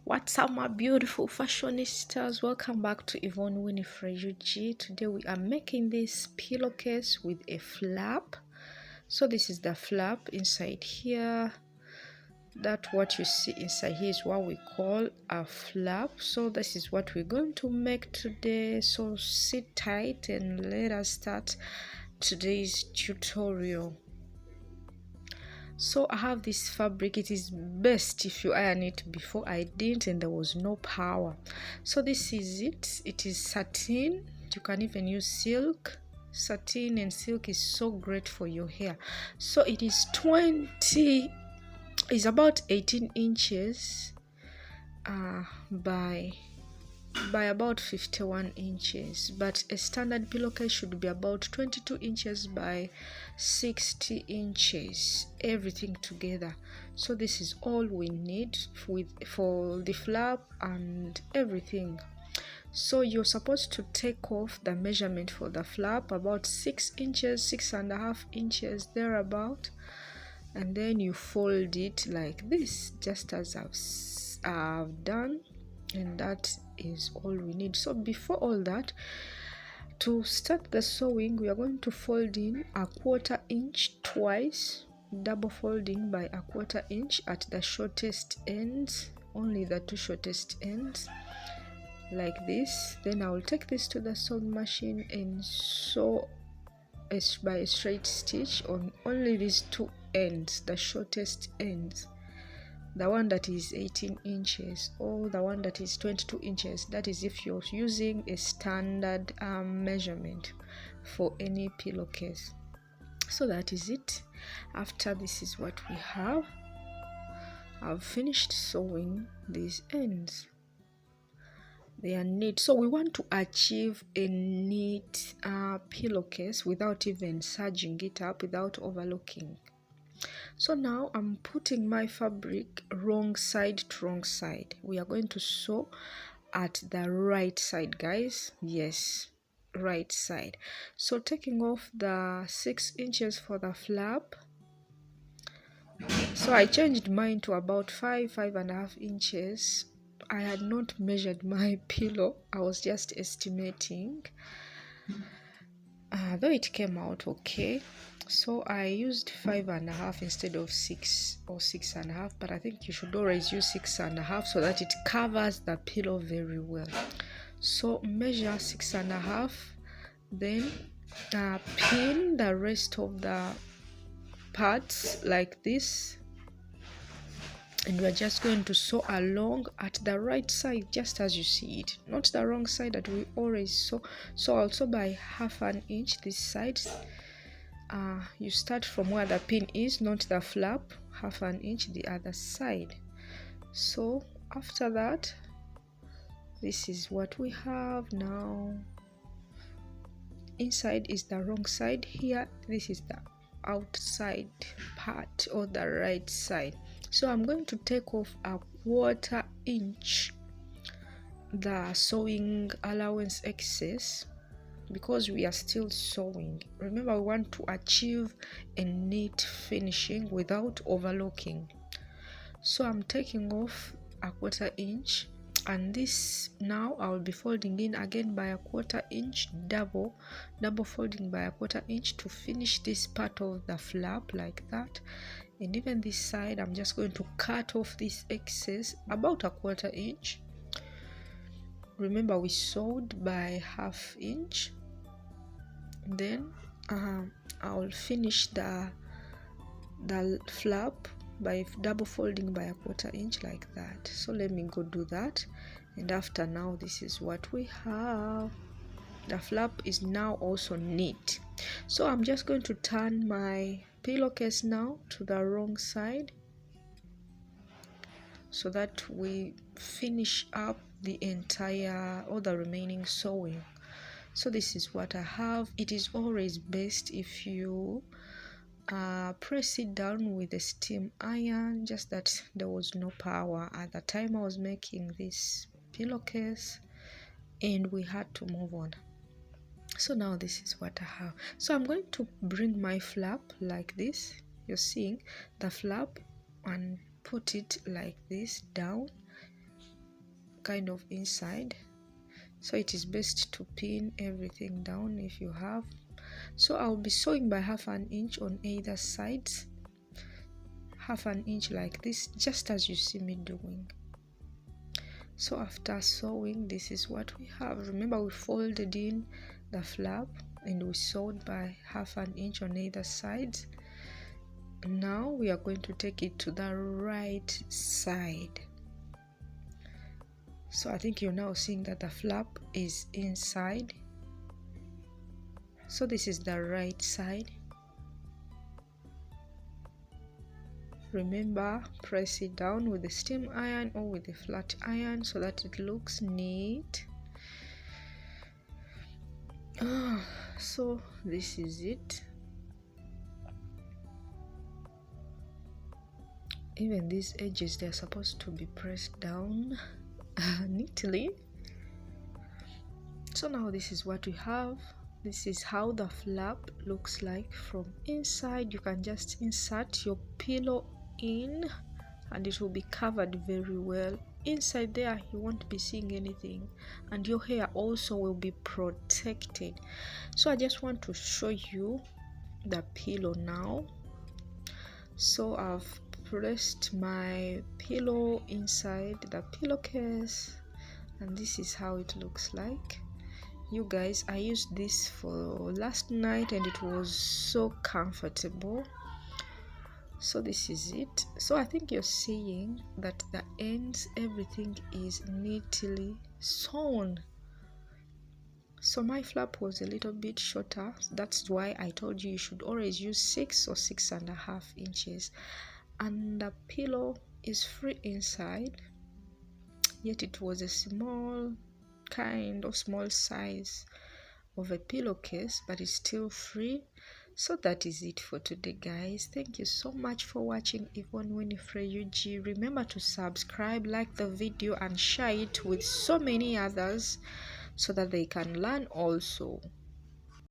What's up, my beautiful fashionistas? Welcome back to Yvonne Winifred UG. Today we are making this pillowcase with a flap. So this is the flap inside here. That what you see inside here is what we call a flap. So this is what we're going to make today. So sit tight and let us start today's tutorial. So I have this fabric. It is best if you iron it. Before I didn't, and there was no power. So this is it. It is satin. You can even use silk. Satin and silk is so great for your hair. So it is it's about 18 inches by about 51 inches, but a standard pillowcase should be about 22 inches by 60 inches, everything together. So this is all we need for the flap and everything. So you're supposed to take off the measurement for the flap about 6 inches, 6.5 inches thereabout, and then you fold it like this, just as I've done, and that is all we need. So before all that, to start the sewing, we are going to fold in a 1/4 inch twice, double folding by a 1/4 inch at the shortest ends, only the two shortest ends, like this. Then I will take this to the sewing machine and sew by a straight stitch on only these two ends, the shortest ends, the one that is 18 inches or the one that is 22 inches. That is if you're using a standard measurement for any pillowcase. So that is it. After this is what we have. I've finished sewing these ends. They are neat. So we want to achieve a neat pillowcase without even serging it up, without overlooking. So now I'm putting my fabric wrong side to wrong side. We are going to sew at the right side, guys. Yes, right side. So taking off the 6 inches for the flap. So I changed mine to about 5.5 inches. I had not measured my pillow. I was just estimating. Though it came out okay. So I used 5.5 instead of 6 or 6.5, but I think you should always use 6.5 so that it covers the pillow very well. So measure 6.5, then pin the rest of the parts like this, and we're just going to sew along at the right side, just as you see it, not the wrong side that we always sew. So also by 1/2 inch this side. You start from where the pin is, not the flap, 1/2 inch the other side. So after that, this is what we have now. Inside is the wrong side here. This is the outside part or the right side. So I'm going to take off a 1/4 inch, the sewing allowance excess, because we are still sewing. Remember, we want to achieve a neat finishing without overlooking. So I'm taking off a 1/4 inch, and this now I will be folding in again by a 1/4 inch, double folding by a 1/4 inch to finish this part of the flap like that. And even this side, I'm just going to cut off this excess about a 1/4 inch. Remember, we sewed by 1/2 inch. Then I'll finish the flap by double folding by a 1/4 inch like that. So let me go do that. And after now, this is what we have. The flap is now also neat. So I'm just going to turn my pillowcase now to the wrong side so that we finish up the entire or the remaining sewing. So this is what I have. It is always best if you press it down with a steam iron, just that there was no power at the time I was making this pillowcase and we had to move on. So now this is what I have. So I'm going to bring my flap like this. You're seeing the flap, and put it like this down kind of inside, so it is best to pin everything down if you have. So I'll be sewing by 1/2 inch on either side, 1/2 inch like this, just as you see me doing. So after sewing, this is what we have. Remember, we folded in the flap and we sewed by 1/2 inch on either side. Now we are going to take it to the right side. So I think you're now seeing that the flap is inside. So this is the right side. Remember, press it down with the steam iron or with the flat iron so that it looks neat. So this is it. Even these edges, they're supposed to be pressed down neatly. So now this is what we have. This is how the flap looks like from inside. You can just insert your pillow in and it will be covered very well. Inside there you won't be seeing anything, and your hair also will be protected. So I just want to show you the pillow now. So I've pressed my pillow inside the pillowcase, and this is how it looks like. You guys, I used this for last night and it was so comfortable. So this is it. So I think you're seeing that the ends, everything is neatly sewn. So my flap was a little bit shorter. That's why I told you should always use 6 or 6.5 inches. And the pillow is free inside, yet it was a small size of a pillowcase, but it's still free. So that is it for today, guys. Thank you so much for watching. Yvonne Winifred UG. Remember to subscribe, like the video, and share it with so many others so that they can learn also.